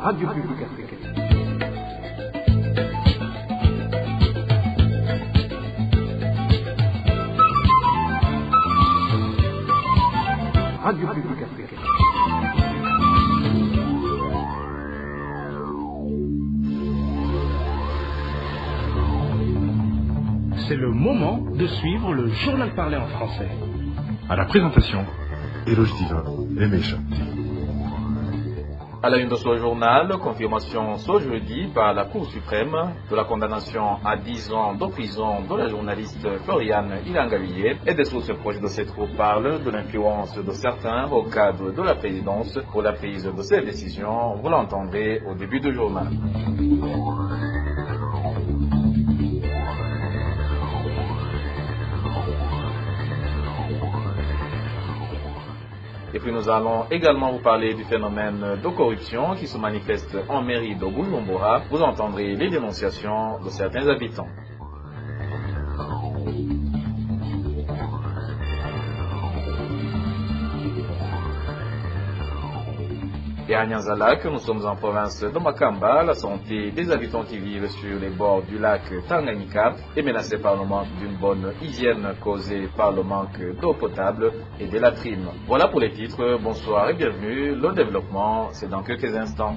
Radio Publique Africaine. Radio Publique Africaine. C'est le moment de suivre le journal parlé en français. À la présentation, Eloge Diva et Mécha. À la une de ce journal, confirmation ce jeudi par la Cour suprême de la condamnation à 10 ans de prison de la journaliste Floriane Ilangaviye et des sources proches de ces troupes parlent de l'influence de certains au cadre de la présidence pour la prise de ces décisions. Vous l'entendrez au début du journal. Et puis nous allons également vous parler du phénomène de corruption qui se manifeste en mairie de Bujumbura. Vous entendrez les dénonciations de certains habitants. Et à Nyanzalak, nous sommes en province de Makamba. La santé des habitants qui vivent sur les bords du lac Tanganyika est menacée par le manque d'une bonne hygiène causée par le manque d'eau potable et des latrines. Voilà pour les titres. Bonsoir et bienvenue. Le développement, c'est dans quelques instants.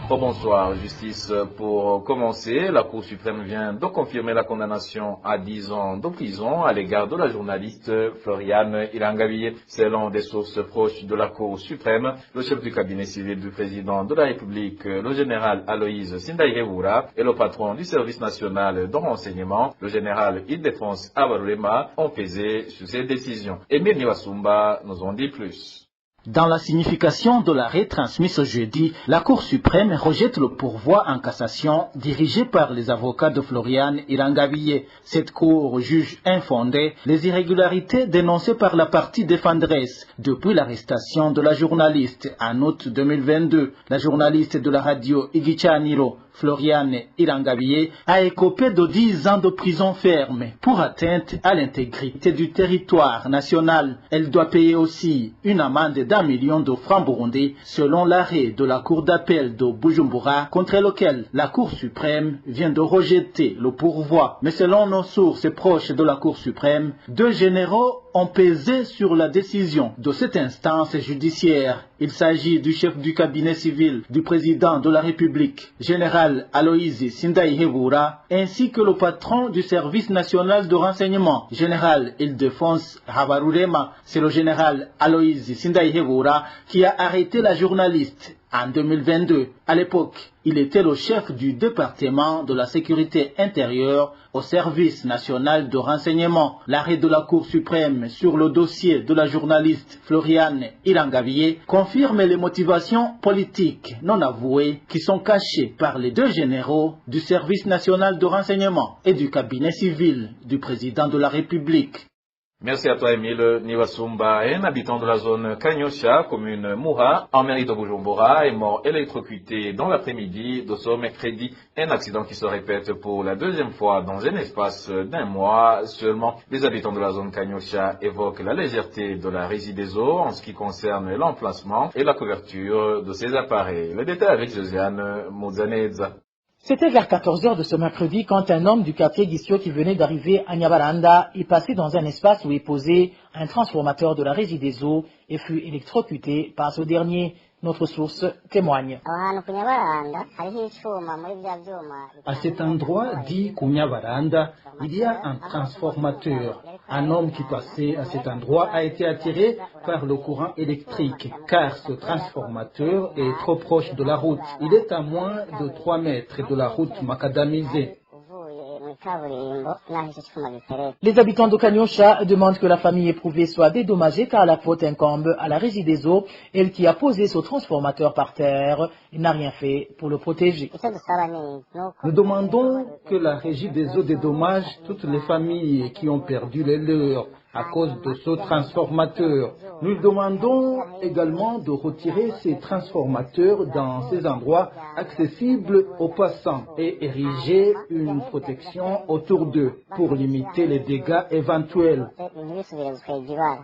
Bonsoir, justice. Pour commencer, la Cour suprême vient de confirmer la condamnation à 10 ans de prison à l'égard de la journaliste Floriane Ilangaviye. Selon des sources proches de la Cour suprême, le chef du cabinet civil du président de la République, le général Aloïse Sindaihewura, et le patron du service national de renseignement, le général Ildefonse Abarulema, ont pesé sur ces décisions. Emile Niwasumba nous en dit plus. Dans la signification de l'arrêt transmis ce jeudi, la Cour suprême rejette le pourvoi en cassation dirigé par les avocats de Floriane Ilangaviye. Cette Cour juge infondée les irrégularités dénoncées par la partie défenderesse depuis l'arrestation de la journaliste en août 2022. La journaliste de la radio Igicaniro, Floriane Ilangaviye, a écopé de 10 ans de prison ferme pour atteinte à l'intégrité du territoire national. Elle doit payer aussi une amende d'1 million de francs burundais selon l'arrêt de la Cour d'appel de Bujumbura contre lequel la Cour suprême vient de rejeter le pourvoi. Mais selon nos sources proches de la Cour suprême, 2 généraux ont pesé sur la décision de cette instance judiciaire. Il s'agit du chef du cabinet civil du président de la République, général Aloïse Sindaihewura, ainsi que le patron du service national de renseignement, général Ildefonse Abarulema. C'est le général Aloïse Sindaihewura qui a arrêté la journaliste en 2022. À l'époque, il était le chef du département de la sécurité intérieure au service national de renseignement. L'arrêt de la Cour suprême sur le dossier de la journaliste Floriane Ilangaviye confirme les motivations politiques non avouées qui sont cachées par les 2 généraux du service national de renseignement et du cabinet civil du président de la République. Merci à toi, Emile Niwasumba. Un habitant de la zone Kanyosha, commune Moura, en mairie de Bujumbura, est mort électrocuté dans l'après-midi de ce mercredi. Un accident qui se répète pour la 2e fois dans un espace d'1 mois seulement. Les habitants de la zone Kanyosha évoquent la légèreté de la régie des eaux en ce qui concerne l'emplacement et la couverture de ces appareils. Le détail avec Josiane Mouzaneza. C'était vers 14 heures de ce mercredi quand un homme du quartier Gisio qui venait d'arriver à Nyabaranda est passé dans un espace où est posé un transformateur de la régie des eaux et fut électrocuté par ce dernier. Notre source témoigne. À cet endroit dit Kunyabaranda, il y a un transformateur. Un homme qui passait à cet endroit a été attiré par le courant électrique, car ce transformateur est trop proche de la route. Il est à moins de 3 mètres de la route macadamisée. Les habitants de Kanyosha demandent que la famille éprouvée soit dédommagée car la faute incombe à la régie des eaux, elle qui a posé ce transformateur par terre et n'a rien fait pour le protéger. Nous demandons que la régie des eaux dédommage toutes les familles qui ont perdu les leurs. à cause de ce transformateur. Nous demandons également de retirer ces transformateurs dans ces endroits accessibles aux passants et ériger une protection autour d'eux pour limiter les dégâts éventuels.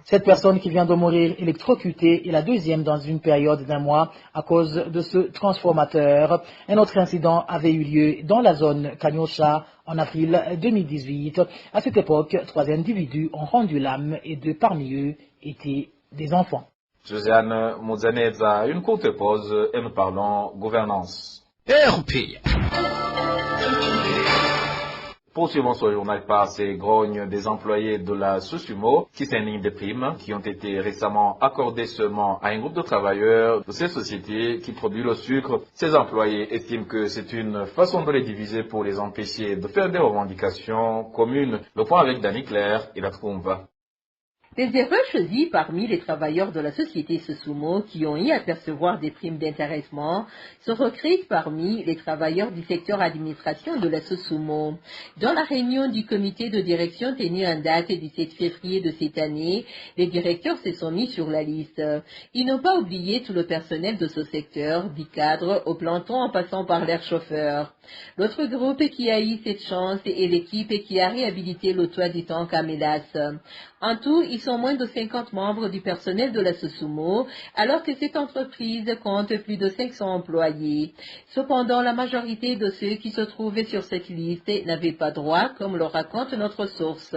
Cette personne qui vient de mourir électrocutée est la deuxième dans une période d'1 mois à cause de ce transformateur. Un autre incident avait eu lieu dans la zone Kanyosha en avril 2018. À cette époque, 3 individus ont rendu l'âme et 2 parmi eux étaient des enfants. Josiane Mouzaneza, une courte pause et nous parlons gouvernance. Poursuivons ce journal par ces grognes des employés de la Sosumo qui s'indignent des primes qui ont été récemment accordées seulement à un groupe de travailleurs de cette société qui produit le sucre. Ces employés estiment que c'est une façon de les diviser pour les empêcher de faire des revendications communes. Le point avec Danny Claire et la Tromba. Les heureux choisis parmi les travailleurs de la société Sosumo qui ont eu à percevoir des primes d'intéressement se recrutent parmi les travailleurs du secteur administration de la Sosumo. Dans la réunion du comité de direction tenue en date du 7 février de cette année, les directeurs se sont mis sur la liste. Ils n'ont pas oublié tout le personnel de ce secteur, du cadre au planton en passant par leurs chauffeurs. L'autre groupe qui a eu cette chance est l'équipe qui a réhabilité le toit du tank à Mélas. En tout, ils sont moins de 50 membres du personnel de la Sosumo, alors que cette entreprise compte plus de 500 employés. Cependant, la majorité de ceux qui se trouvaient sur cette liste n'avaient pas droit, comme le raconte notre source.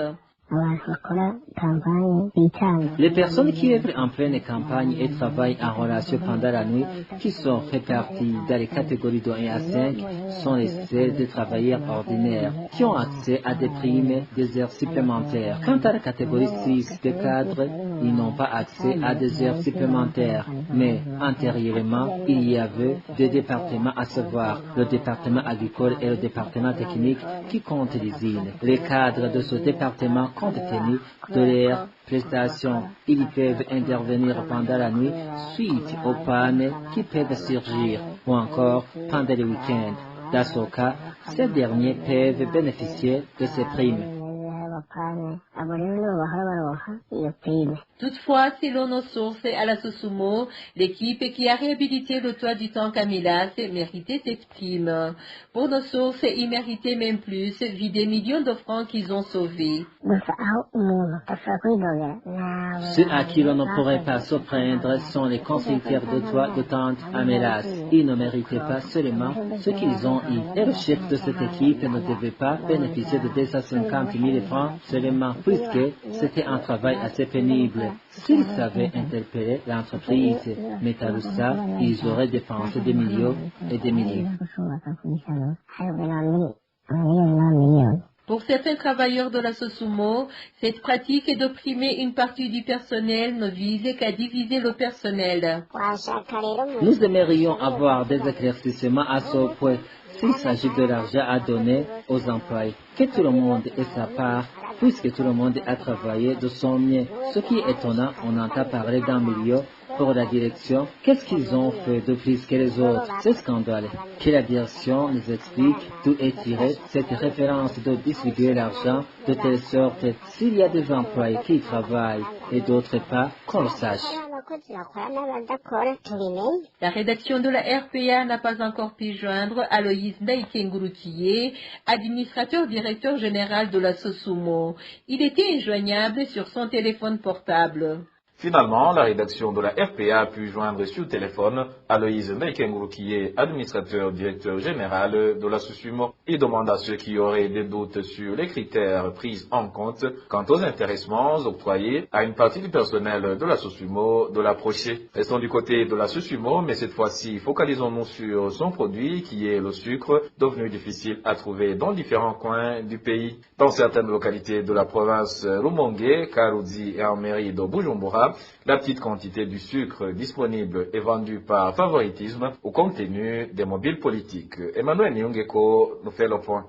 Les personnes qui œuvrent en pleine campagne et travaillent en relation pendant la nuit, qui sont réparties dans les catégories de 1 à 5, sont les seuls des travailleurs ordinaires qui ont accès à des primes, des heures supplémentaires. Quant à la catégorie 6 des cadres, ils n'ont pas accès à des heures supplémentaires. Mais antérieurement, il y avait 2 départements, à savoir le département agricole et le département technique qui comptent les îles. Les cadres de ce département, compte tenu de leurs prestations, ils peuvent intervenir pendant la nuit suite aux pannes qui peuvent surgir ou encore pendant les week-ends. Dans ce cas, ces derniers peuvent bénéficier de ces primes. Toutefois, selon nos sources à la Sosumo, l'équipe qui a réhabilité le toit du tank à Mélas méritait cette prime. Pour nos sources, ils méritaient même plus, vu des millions de francs qu'ils ont sauvés. Ceux à qui l'on ne pourrait pas se prendre sont les constructeurs de toits de tank à Mélas. Ils ne méritaient pas seulement ce qu'ils ont eu. Et le chef de cette équipe ne devait pas bénéficier de 250 000 francs seulement, puisque c'était un travail assez pénible. S'ils savaient interpeller l'entreprise Metalusa, ils auraient dépensé des millions et des milliers. Pour certains travailleurs de la Sosumo, cette pratique de primer une partie du personnel ne vise qu'à diviser le personnel. Nous aimerions avoir des éclaircissements à ce point s'il s'agit de l'argent à donner aux employés. Que tout le monde ait sa part, puisque tout le monde a travaillé de son mieux. Ce qui est étonnant, on entend parler d'un milieu pour la direction. Qu'est-ce qu'ils ont fait de plus que les autres? C'est scandaleux. Que la direction nous explique d'où est tirée cette référence de distribuer l'argent de telle sorte s'il y a des employés qui travaillent et d'autres pas, qu'on le sache. La rédaction de la RPA n'a pas encore pu joindre Aloïs Ndaïkengurukiye, administrateur directeur général de la Sosumo. Il était injoignable sur son téléphone portable. Finalement, la rédaction de la RPA a pu joindre sur téléphone Aloïse Ndaïkengurukiye, administrateur directeur général de la Sosumo. Il demande à ceux qui auraient des doutes sur les critères pris en compte quant aux intéressements octroyés à une partie du personnel de la Sosumo de l'approcher. Restons du côté de la Sosumo, mais cette fois-ci, focalisons-nous sur son produit qui est le sucre, devenu difficile à trouver dans différents coins du pays. Dans certaines localités de la province Rumongue, Karuzi et en mairie de Bujumbura, la petite quantité du sucre disponible est vendue par favoritisme ou compte tenu des mobiles politiques. Emmanuel Nyongeko nous fait le point.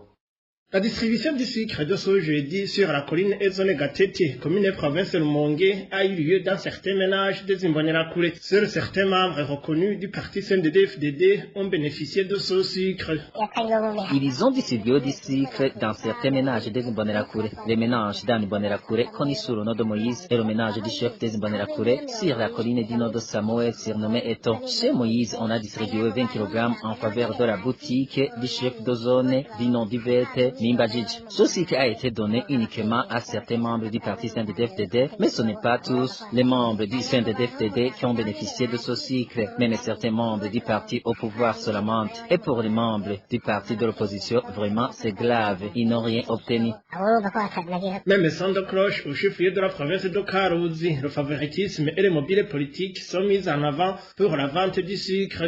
La distribution du sucre de ce jeudi sur la colline Ezone Gatete, commune et province de Lumongue, a eu lieu dans certains ménages des Imbonerakure. Seuls certains membres reconnus du parti CNDD-FDD ont bénéficié de ce sucre. Ils ont distribué du sucre dans certains ménages des Imbonerakure. Les ménages d'Anne Imbonerakure, connu sous le nom de Moïse, et le ménage du chef des Imbonerakure sur la colline du nom de Samuel, surnommé Eto. Chez Moïse, on a distribué 20 kg en faveur de la boutique du chef de zone du nom d'Ivete, Mimbadjidj. Ce sucre a été donné uniquement à certains membres du parti CNDD-FDD, mais ce n'est pas tous les membres du CNDD-FDD qui ont bénéficié de ce sucre. Même certains membres du parti au pouvoir se lamentent. Et pour les membres du parti de l'opposition, vraiment c'est grave. Ils n'ont rien obtenu. Même sans de cloche au chef-lieu de la province de Karuzi, le favoritisme et les mobiles politiques sont mis en avant pour la vente du sucre.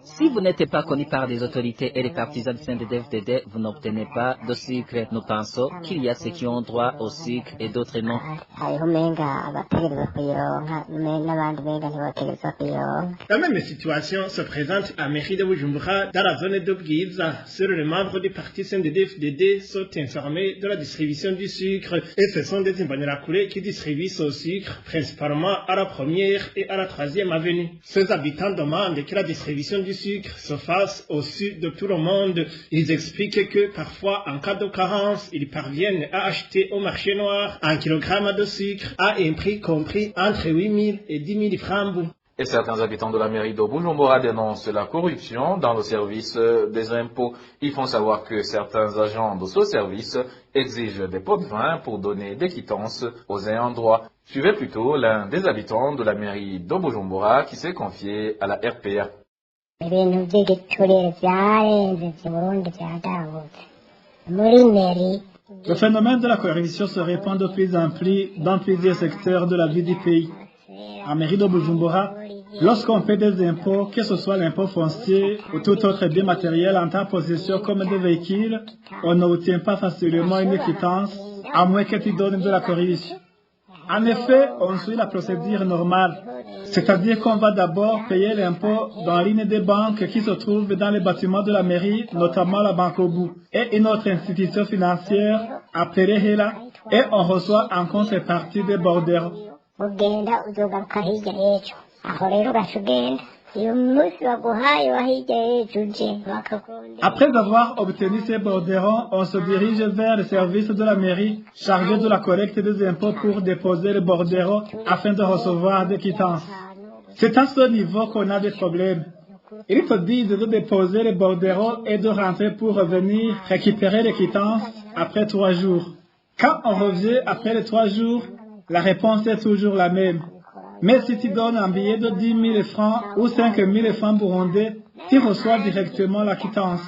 Si vous n'êtes pas connu par les autorités et les partisans du CNDD-FDD, vous n'obtenez pas de sucre. Nous pensons qu'il y a ceux qui ont droit au sucre et d'autres non. La même situation se présente à mairie de Bujumbura, dans la zone de Bwiza. Seuls les membres du parti CNDD-FDD sont informés de la distribution du sucre et ce sont des Imbonerakure qui distribuent ce sucre, principalement à la première et à la 3e avenue. Ces habitants demandent que la distribution du sucre se fasse au sud de tout le monde. Ils expliquent que parfois, en cas de carence, ils parviennent à acheter au marché noir un kilogramme de sucre à un prix compris entre 8 000 et 10 000 francs. Et certains habitants de la mairie de Bujumbura dénoncent la corruption dans le service des impôts. Ils font savoir que certains agents de ce service exigent des pots de vin pour donner des quittances aux ayants droit. Suivez plutôt l'un des habitants de la mairie de Bujumbura qui s'est confié à la RPA. Le phénomène de la corruption se répand de plus en plus dans plusieurs secteurs de la vie du pays. En mairie de Bujumbura, lorsqu'on paie des impôts, que ce soit l'impôt foncier ou tout autre bien matériel en ta possession comme des véhicules, on n'obtient pas facilement une quittance, à moins que tu donnes de la corruption. En effet, on suit la procédure normale, c'est-à-dire qu'on va d'abord payer l'impôt dans l'une des banques qui se trouvent dans les bâtiments de la mairie, notamment la Banque Obu, et une autre institution financière appelée Hela, et on reçoit en contrepartie des bordereaux. Après avoir obtenu ces borderons, on se dirige vers le service de la mairie chargé de la collecte des impôts pour déposer les borderons afin de recevoir des quittances. C'est à ce niveau qu'on a des problèmes. Ils te disent de déposer les borderons et de rentrer pour revenir récupérer les quittances après 3 jours. Quand on revient après les 3 jours, la réponse est toujours la même. Mais si tu donnes un billet de 10 000 francs ou 5 000 francs burundais, tu reçois directement la quittance.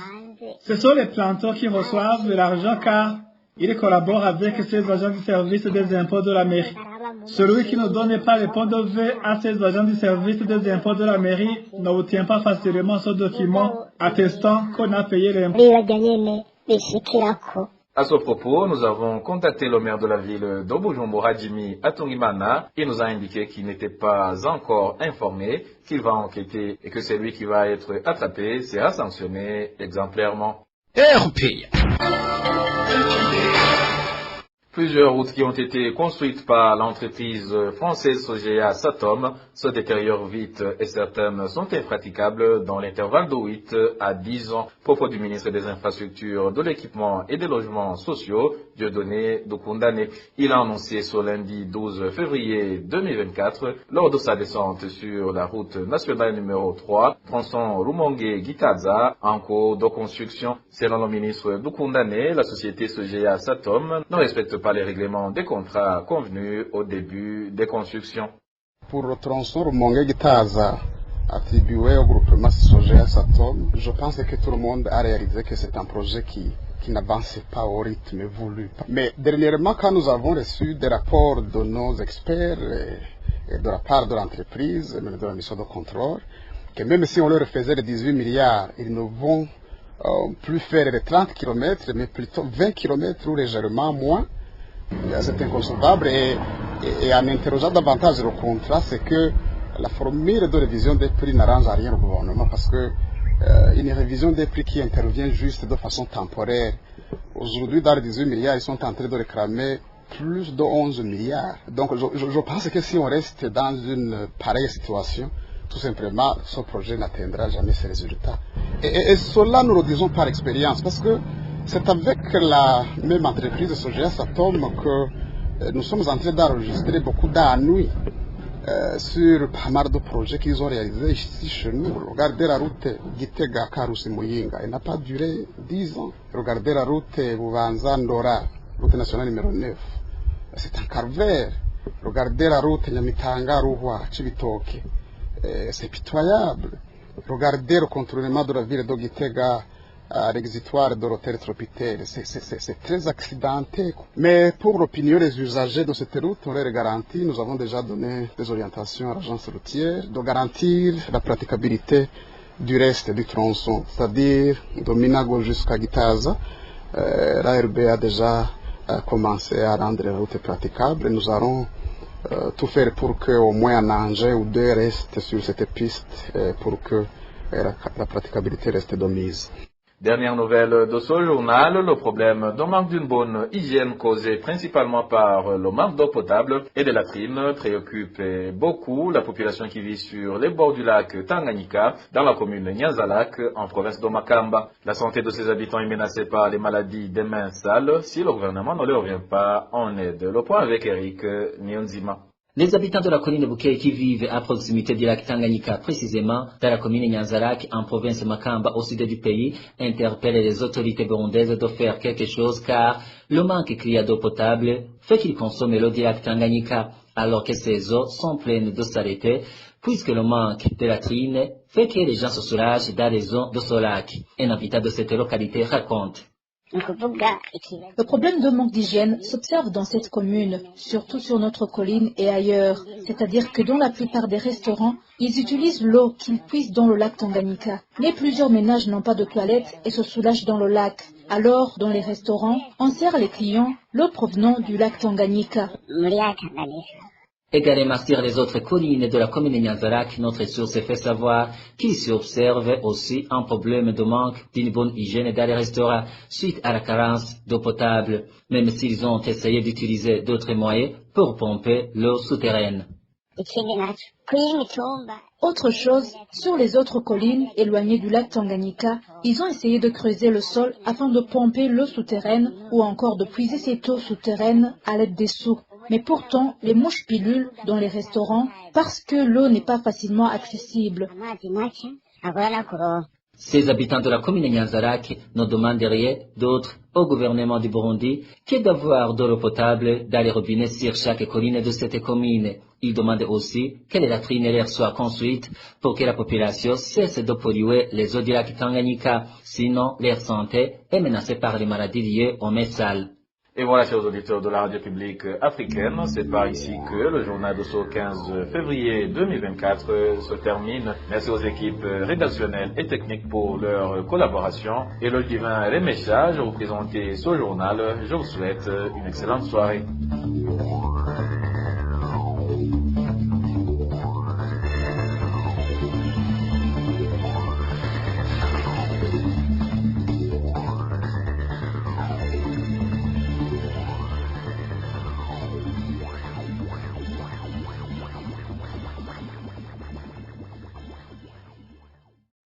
Ce sont les planteurs qui reçoivent de l'argent car ils collaborent avec ces agents du service des impôts de la mairie. Celui qui ne donne pas les pots de vin à ces agents du service des impôts de la mairie n'obtient pas facilement ce document attestant qu'on a payé l'impôt. À ce propos, nous avons contacté le maire de la ville de Bujumbura, Jimmy Atungimana. Il nous a indiqué qu'il n'était pas encore informé, qu'il va enquêter et que celui qui va être attrapé sera sanctionné exemplairement. Plusieurs routes qui ont été construites par l'entreprise française Sogea Satom se détériorent vite et certaines sont impraticables dans l'intervalle de 8 à 10 ans. Propos du ministre des Infrastructures, de l'Équipement et des Logements Sociaux, Dieudonné Dukundane. Il a annoncé ce lundi 12 février 2024, lors de sa descente sur la route nationale numéro 3, tronçon Rumongue-Gitaza, en cours de construction. Selon le ministre Dukundane, la société Sogea Satom ne respecte pas les règlements des contrats convenus au début des constructions. Pour le tronçon Rumongue-Gitaza attribué au groupement Sogea Satom, je pense que tout le monde a réalisé que c'est un projet qui n'avançait pas au rythme voulu. Mais dernièrement, quand nous avons reçu des rapports de nos experts et de la part de l'entreprise, même de la mission de contrôle, que même si on leur faisait les 18 milliards, ils ne vont plus faire les 30 km, mais plutôt 20 km ou légèrement moins. C'est inconcevable et en interrogeant davantage le contrat, c'est que la formule de révision des prix n'arrange à rien au gouvernement parce que une révision des prix qui intervient juste de façon temporaire. Aujourd'hui, dans les 18 milliards, ils sont en train de réclamer plus de 11 milliards. Donc je pense que si on reste dans une pareille situation, tout simplement, ce projet n'atteindra jamais ses résultats. Et cela, nous le disons par expérience, parce que c'est avec la même entreprise Sogea Satom que nous sommes en train d'enregistrer beaucoup d'ennuis sur pas mal de projets qu'ils ont réalisés ici chez nous. Regardez la route Gitega Karusi Muyinga, elle n'a pas duré 10 ans. Regardez la route Bubanza Ndora, route nationale numéro 9. C'est un calvaire. Regardez la route Nyamitanga Ruhwa Chibitoke. C'est pitoyable. Regardez le contournement de la ville de Gitega à l'exutoire de l'hôtel Tropitaire. C'est très accidenté. Mais pour l'opinion des usagers de cette route, on les garantit. Nous avons déjà donné des orientations à l'agence routière de garantir la praticabilité du reste du tronçon, c'est-à-dire de Minago jusqu'à Gitaza. L'ARB a déjà commencé à rendre la route praticable. Nous allons tout faire pour qu'au moins un engin ou deux restent sur cette piste pour que la praticabilité reste de mise. Dernière nouvelle de ce journal, le problème de manque d'une bonne hygiène causé principalement par le manque d'eau potable et de latrines préoccupe beaucoup la population qui vit sur les bords du lac Tanganyika dans la commune de Nyanza-Lac en province de Makamba. La santé de ses habitants est menacée par les maladies des mains sales si le gouvernement ne leur vient pas en aide. Le point avec Eric Nyonzima. Les habitants de la colline de Bouquet qui vivent à proximité du lac Tanganyika, précisément dans la commune de Nyanza-Lac, en province de Makamba, au sud du pays, interpellent les autorités burundaises de faire quelque chose car le manque criant d'eau potable fait qu'ils consomment l'eau du lac Tanganyika, alors que ces eaux sont pleines de saleté, puisque le manque de latrines fait que les gens se soulagent dans les eaux de ce lac. Un habitant de cette localité raconte. Le problème de manque d'hygiène s'observe dans cette commune, surtout sur notre colline et ailleurs. C'est-à-dire que dans la plupart des restaurants, ils utilisent l'eau qu'ils puisent dans le lac Tanganyika. Mais plusieurs ménages n'ont pas de toilettes et se soulagent dans le lac. Alors, dans les restaurants, on sert les clients l'eau provenant du lac Tanganyika. Également sur les autres collines de la commune de Nyanza-Lac, notre source fait savoir qu'il s'observe aussi un problème de manque d'une bonne hygiène dans les restaurants suite à la carence d'eau potable, même s'ils ont essayé d'utiliser d'autres moyens pour pomper l'eau souterraine. Autre chose, sur les autres collines éloignées du lac Tanganyika, ils ont essayé de creuser le sol afin de pomper l'eau souterraine ou encore de puiser cette eau souterraine à l'aide des seaux. Mais pourtant, les mouches pilulent dans les restaurants parce que l'eau n'est pas facilement accessible. Ces habitants de la commune de Nyanza-Lac ne demandent rien d'autre au gouvernement du Burundi que d'avoir de l'eau potable dans les robinets sur chaque colline de cette commune. Ils demandent aussi que les latrines leur soient construites pour que la population cesse de polluer les eaux du lac Tanganyika, sinon leur santé est menacée par les maladies liées aux mains sales. Et voilà, chers auditeurs de la radio publique africaine, c'est par ici que le journal de ce 15 février 2024 se termine. Merci aux équipes rédactionnelles et techniques pour leur collaboration. Et le divin Rémécha, je vous présente ce journal. Je vous souhaite une excellente soirée.